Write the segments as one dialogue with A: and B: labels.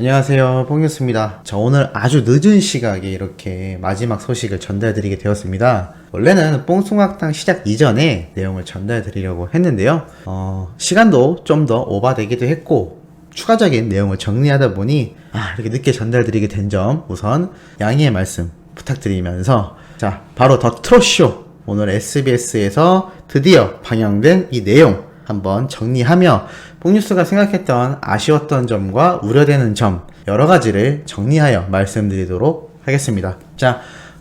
A: 안녕하세요, 뽕뉴스입니다. 오늘 아주 늦은 시각에 이렇게 마지막 소식을 전달드리게 되었습니다. 원래는 뽕숭악당 시작 이전에 내용을 전달드리려고 했는데요. 시간도 좀 더 오바되기도 했고 추가적인 내용을 정리하다 보니 이렇게 늦게 전달드리게 된 점 우선 양해의 말씀 부탁드리면서 바로 더 트롯쇼, 오늘 SBS에서 드디어 방영된 이 내용 한번 정리하며 뽕뉴스가 생각했던 아쉬웠던 점과 우려되는 점 여러 가지를 정리하여 말씀드리도록 하겠습니다.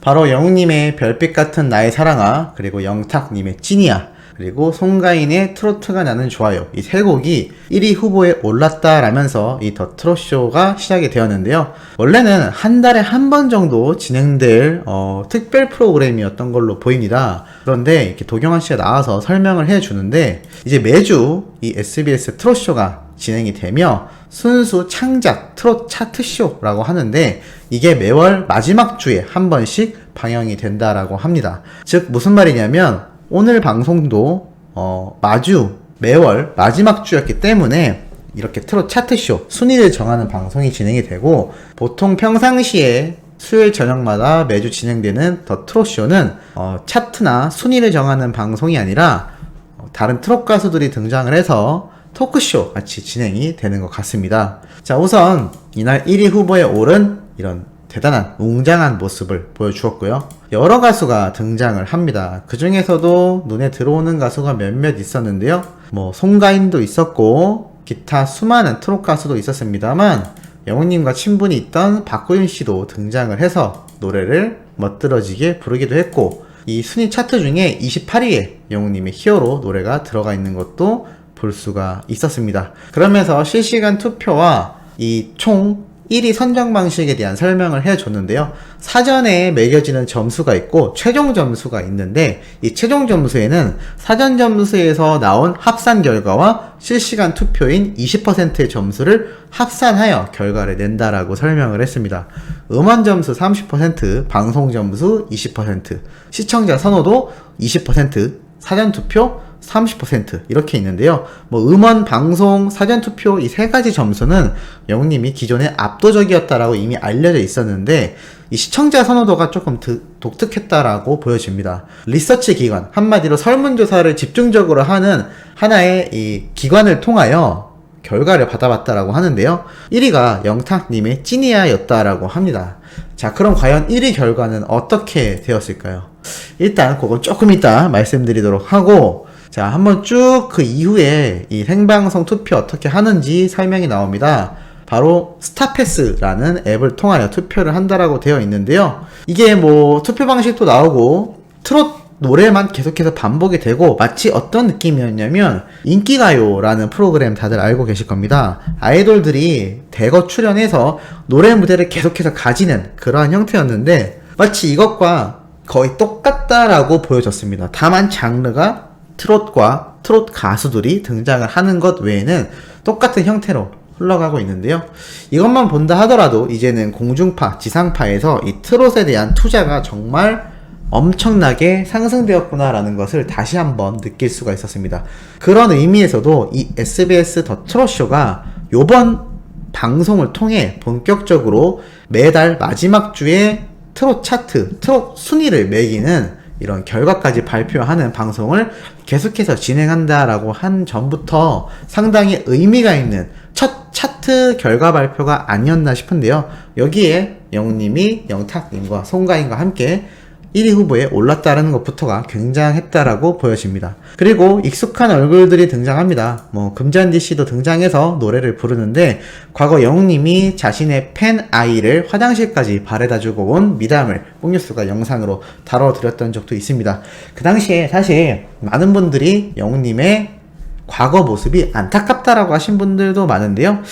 A: 바로 영웅님의 별빛 같은 나의 사랑아, 그리고 영탁님의 찐이야, 그리고 송가인의 트로트가 나는 좋아요, 이 세 곡이 1위 후보에 올랐다라면서 이 더 트롯쇼가 시작이 되었는데요. 원래는 한 달에 한 번 정도 진행될 특별 프로그램이었던 걸로 보입니다. 그런데 이렇게 도경환 씨가 나와서 설명을 해주는데 이제 매주 이 SBS 트롯쇼가 진행이 되며 순수 창작 트롯 차트쇼라고 하는데 이게 매월 마지막 주에 한 번씩 방영이 된다라고 합니다. 즉 무슨 말이냐면 오늘 방송도 매월 마지막 주였기 때문에 이렇게 트롯 차트쇼 순위를 정하는 방송이 진행이 되고, 보통 평상시에 수요일 저녁마다 매주 진행되는 더 트롯쇼는 차트나 순위를 정하는 방송이 아니라 다른 트롯 가수들이 등장을 해서 토크쇼 같이 진행이 되는 것 같습니다. 우선 이날 1위 후보에 오른 이런 대단한 웅장한 모습을 보여주었고요. 여러 가수가 등장을 합니다. 그 중에서도 눈에 들어오는 가수가 몇몇 있었는데요. 송가인도 있었고 기타 수많은 트롯 가수도 있었습니다만 영웅님과 친분이 있던 박구윤 씨도 등장을 해서 노래를 멋들어지게 부르기도 했고, 이 순위 차트 중에 28위에 영웅님의 히어로 노래가 들어가 있는 것도 볼 수가 있었습니다. 그러면서 실시간 투표와 이 총 1위 선정 방식에 대한 설명을 해줬는데요. 사전에 매겨지는 점수가 있고 최종 점수가 있는데, 이 최종 점수에는 사전 점수에서 나온 합산 결과와 실시간 투표인 20%의 점수를 합산하여 결과를 낸다라고 설명을 했습니다. 음원 점수 30%, 방송 점수 20%, 시청자 선호도 20%, 사전 투표 30% 이렇게 있는데요. 음원, 방송, 사전투표 이 세 가지 점수는 영웅님이 기존에 압도적이었다라고 이미 알려져 있었는데 이 시청자 선호도가 조금 독특했다라고 보여집니다. 리서치 기관, 한마디로 설문조사를 집중적으로 하는 하나의 이 기관을 통하여 결과를 받아봤다라고 하는데요. 1위가 영탁님의 찐이야였다라고 합니다. 그럼 과연 1위 결과는 어떻게 되었을까요? 일단 그건 조금 이따 말씀드리도록 하고, 한번 쭉 그 이후에 이 생방송 투표 어떻게 하는지 설명이 나옵니다. 바로 스타패스라는 앱을 통하여 투표를 한다라고 되어 있는데요. 이게 투표 방식도 나오고 트롯 노래만 계속해서 반복이 되고 마치 어떤 느낌이었냐면 인기가요라는 프로그램 다들 알고 계실 겁니다. 아이돌들이 대거 출연해서 노래 무대를 계속해서 가지는 그러한 형태였는데 마치 이것과 거의 똑같다라고 보여졌습니다. 다만 장르가 트롯과 트롯 가수들이 등장을 하는 것 외에는 똑같은 형태로 흘러가고 있는데요. 이것만 본다 하더라도 이제는 공중파, 지상파에서 이 트롯에 대한 투자가 정말 엄청나게 상승되었구나라는 것을 다시 한번 느낄 수가 있었습니다. 그런 의미에서도 이 SBS 더 트롯쇼가 요번 방송을 통해 본격적으로 매달 마지막 주에 트롯 차트, 트롯 순위를 매기는 이런 결과까지 발표하는 방송을 계속해서 진행한다라고 한 점부터 상당히 의미가 있는 첫 차트 결과 발표가 아니었나 싶은데요. 여기에 영웅님이 영탁님과 송가인과 함께 1위 후보에 올랐다는 것부터가 굉장했다라고 보여집니다. 그리고 익숙한 얼굴들이 등장합니다. 금잔디 씨도 등장해서 노래를 부르는데, 과거 영웅님이 자신의 팬 아이를 화장실까지 바래다주고 온 미담을 뽕뉴스가 영상으로 다뤄드렸던 적도 있습니다. 그 당시에 사실 많은 분들이 영웅님의 과거 모습이 안타깝다라고 하신 분들도 많은데요.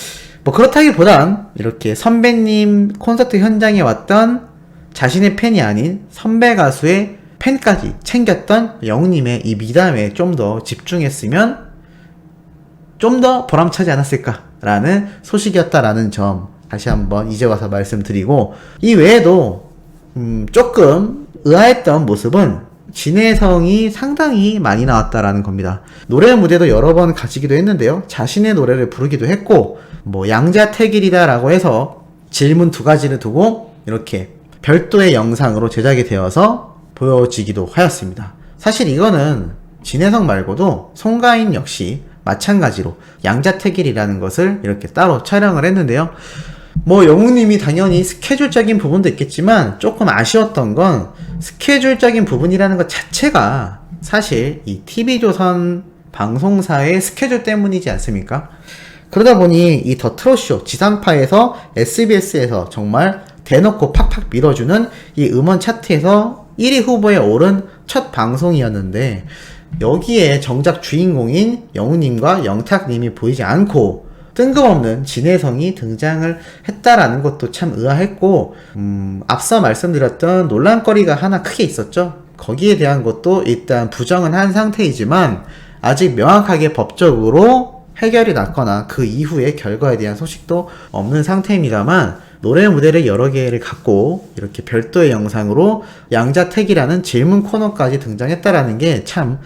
A: 그렇다기보단 이렇게 선배님 콘서트 현장에 왔던 자신의 팬이 아닌 선배 가수의 팬까지 챙겼던 영웅님의 이 미담에 좀 더 집중했으면 좀 더 보람차지 않았을까라는 소식이었다라는 점 다시 한번 이제 와서 말씀드리고, 이 외에도 조금 의아했던 모습은 진혜성이 상당히 많이 나왔다라는 겁니다. 노래 무대도 여러 번 가지기도 했는데요. 자신의 노래를 부르기도 했고, 뭐 양자택일이다라고 해서 질문 2가지를 두고 이렇게 별도의 영상으로 제작이 되어서 보여지기도 하였습니다. 사실 이거는 진혜성 말고도 송가인 역시 마찬가지로 양자택일이라는 것을 이렇게 따로 촬영을 했는데요. 뭐 영웅님이 당연히 스케줄적인 부분도 있겠지만 조금 아쉬웠던 건 스케줄적인 부분이라는 것 자체가 사실 이 TV조선 방송사의 스케줄 때문이지 않습니까? 그러다 보니 이 더 트롯쇼 지상파에서 SBS에서 정말 대놓고 팍팍 밀어주는 이 음원 차트에서 1위 후보에 오른 첫 방송이었는데 여기에 정작 주인공인 영웅님과 영탁님이 보이지 않고 뜬금없는 진혜성이 등장을 했다라는 것도 참 의아했고, 앞서 말씀드렸던 논란거리가 하나 크게 있었죠. 거기에 대한 것도 일단 부정은 한 상태이지만 아직 명확하게 법적으로 해결이 났거나 그 이후의 결과에 대한 소식도 없는 상태입니다만, 노래 무대를 여러 개를 갖고 이렇게 별도의 영상으로 양자택이라는 질문 코너까지 등장했다라는 게 참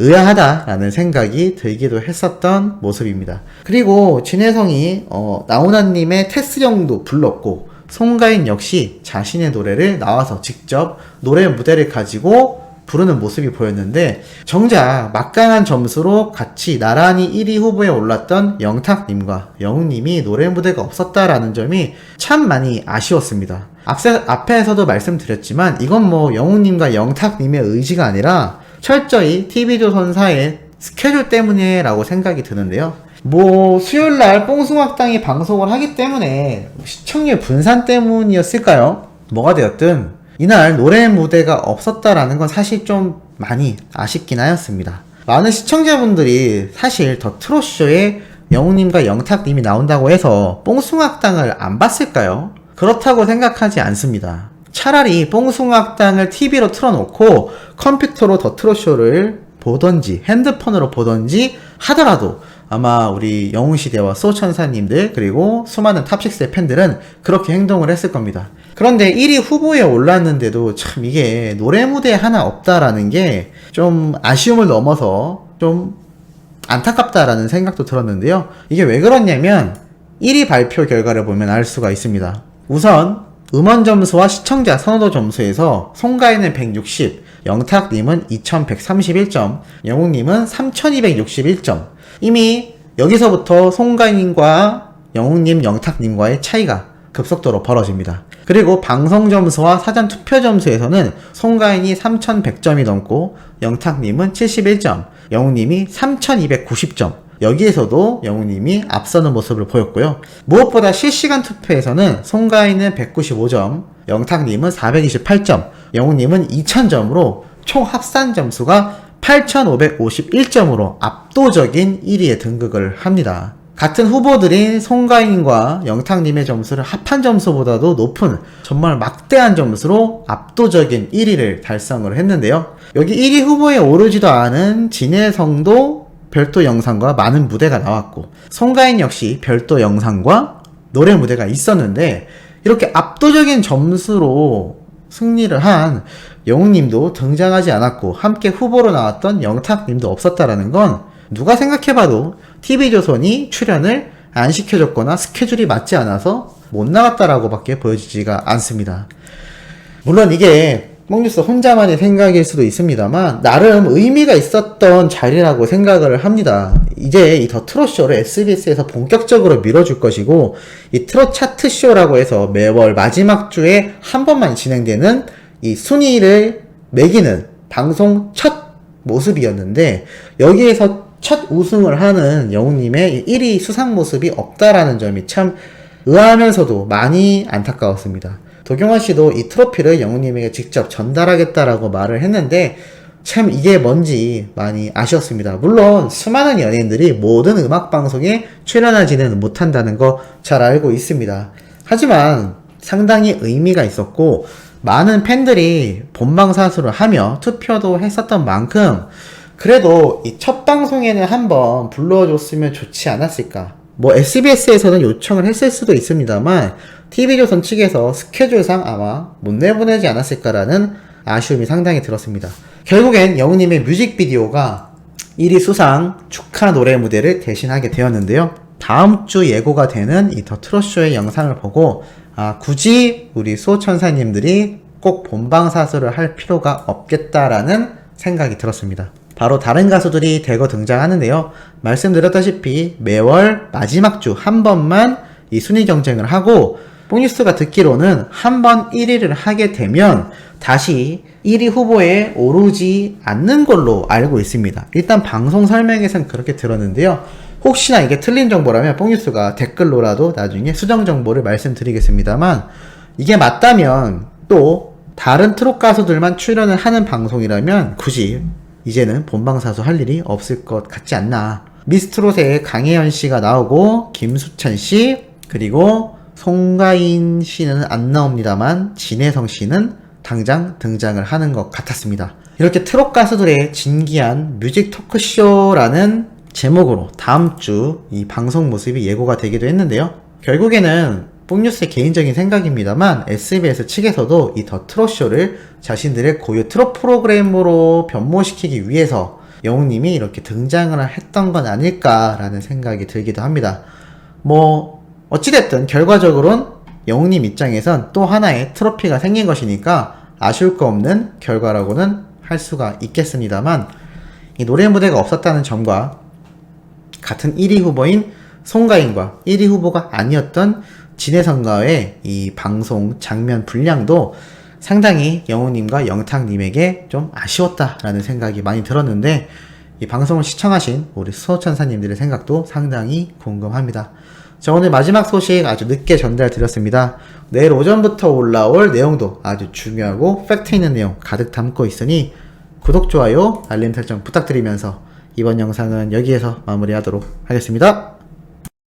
A: 의아하다라는 생각이 들기도 했었던 모습입니다. 그리고 진혜성이 나훈아님의 테스형도 불렀고, 송가인 역시 자신의 노래를 나와서 직접 노래 무대를 가지고 부르는 모습이 보였는데, 정작 막강한 점수로 같이 나란히 1위 후보에 올랐던 영탁님과 영웅님이 노래 무대가 없었다라는 점이 참 많이 아쉬웠습니다. 앞에서도 말씀드렸지만 이건 뭐 영웅님과 영탁님의 의지가 아니라 철저히 TV조선사의 스케줄 때문에 라고 생각이 드는데요. 뭐 수요일날 뽕숭악당이 방송을 하기 때문에 시청률 분산 때문이었을까요? 뭐가 되었든 이날 노래 무대가 없었다라는 건 사실 좀 많이 아쉽긴 하였습니다. 많은 시청자분들이 사실 더 트롯쇼에 영웅님과 영탁님이 나온다고 해서 뽕숭악당을 안 봤을까요? 그렇다고 생각하지 않습니다. 차라리 뽕숭악당을 TV로 틀어놓고 컴퓨터로 더 트롯쇼를 보던지 핸드폰으로 보던지 하더라도 아마 우리 영웅시대와 소천사님들 그리고 수많은 탑6의 팬들은 그렇게 행동을 했을 겁니다. 그런데 1위 후보에 올랐는데도 참 이게 노래 무대 하나 없다라는 게 좀 아쉬움을 넘어서 좀 안타깝다라는 생각도 들었는데요. 이게 왜 그렇냐면 1위 발표 결과를 보면 알 수가 있습니다. 우선 음원 점수와 시청자 선호도 점수에서 송가인은 160, 영탁님은 2131점, 영웅님은 3261점. 이미 여기서부터 송가인과 영웅님, 영탁님과의 차이가 급속도로 벌어집니다. 그리고 방송 점수와 사전 투표 점수에서는 송가인이 3100점이 넘고 영탁님은 71점, 영웅님이 3290점. 여기에서도 영웅님이 앞서는 모습을 보였고요. 무엇보다 실시간 투표에서는 송가인은 195점, 영탁님은 428점, 영웅님은 2000점으로 총 합산 점수가 8551점으로 압도적인 1위에 등극을 합니다. 같은 후보들인 송가인과 영탁님의 점수를 합한 점수보다도 높은 정말 막대한 점수로 압도적인 1위를 달성을 했는데요. 여기 1위 후보에 오르지도 않은 진혜성도 별도 영상과 많은 무대가 나왔고, 송가인 역시 별도 영상과 노래 무대가 있었는데 이렇게 압도적인 점수로 승리를 한 영웅님도 등장하지 않았고 함께 후보로 나왔던 영탁님도 없었다라는 건 누가 생각해봐도 TV조선이 출연을 안 시켜줬거나 스케줄이 맞지 않아서 못 나갔다라고 밖에 보여지지가 않습니다. 물론 이게 뽕뉴스 혼자만의 생각일 수도 있습니다만 나름 의미가 있었던 자리라고 생각을 합니다. 이제 이 더 트롯쇼를 SBS에서 본격적으로 밀어줄 것이고, 이 트롯 차트쇼라고 해서 매월 마지막 주에 한 번만 진행되는 이 순위를 매기는 방송 첫 모습이었는데 여기에서 첫 우승을 하는 영웅님의 1위 수상 모습이 없다라는 점이 참 의아하면서도 많이 안타까웠습니다. 도경환 씨도 이 트로피를 영웅님에게 직접 전달하겠다라고 말을 했는데 참 이게 뭔지 많이 아쉬웠습니다. 물론 수많은 연예인들이 모든 음악방송에 출연하지는 못한다는 거 잘 알고 있습니다. 하지만 상당히 의미가 있었고 많은 팬들이 본방사수를 하며 투표도 했었던 만큼 그래도 이 첫 방송에는 한번 불러줬으면 좋지 않았을까. 뭐 SBS에서는 요청을 했을 수도 있습니다만 TV조선 측에서 스케줄상 아마 못 내보내지 않았을까라는 아쉬움이 상당히 들었습니다. 결국엔 영웅님의 뮤직비디오가 1위 수상 축하 노래 무대를 대신하게 되었는데요. 다음 주 예고가 되는 이 더 트롯쇼의 영상을 보고 굳이 우리 수호천사님들이 꼭 본방사수를 할 필요가 없겠다라는 생각이 들었습니다. 바로 다른 가수들이 대거 등장하는데요. 말씀드렸다시피 매월 마지막 주 한 번만 이 순위 경쟁을 하고 뽕뉴스가 듣기로는 한 번 1위를 하게 되면 다시 1위 후보에 오르지 않는 걸로 알고 있습니다. 일단 방송 설명에선 그렇게 들었는데요. 혹시나 이게 틀린 정보라면 뽕뉴스가 댓글로라도 나중에 수정 정보를 말씀드리겠습니다만, 이게 맞다면 또 다른 트롯 가수들만 출연을 하는 방송이라면 굳이 이제는 본방사수 할 일이 없을 것 같지 않나. 미스트롯에 강혜연 씨가 나오고 김수찬 씨 그리고 송가인 씨는 안 나옵니다만 진혜성 씨는 당장 등장을 하는 것 같았습니다. 이렇게 트롯 가수들의 진기한 뮤직 토크쇼라는 제목으로 다음 주 이 방송 모습이 예고가 되기도 했는데요. 결국에는 뽕뉴스의 개인적인 생각입니다만 SBS 측에서도 이 더 트롯쇼를 자신들의 고유 트롯 프로그램으로 변모시키기 위해서 영웅님이 이렇게 등장을 했던 건 아닐까라는 생각이 들기도 합니다. 어찌됐든 결과적으로는 영웅님 입장에선 또 하나의 트로피가 생긴 것이니까 아쉬울 거 없는 결과라고는 할 수가 있겠습니다만, 이 노래 무대가 없었다는 점과 같은 1위 후보인 송가인과 1위 후보가 아니었던 진혜성과의 이 방송 장면 분량도 상당히 영웅님과 영탁님에게 좀 아쉬웠다라는 생각이 많이 들었는데, 이 방송을 시청하신 우리 수호천사님들의 생각도 상당히 궁금합니다. 자, 오늘 마지막 소식 아주 늦게 전달 드렸습니다. 내일 오전부터 올라올 내용도 아주 중요하고 팩트 있는 내용 가득 담고 있으니 구독, 좋아요, 알림 설정 부탁드리면서 이번 영상은 여기에서 마무리하도록 하겠습니다.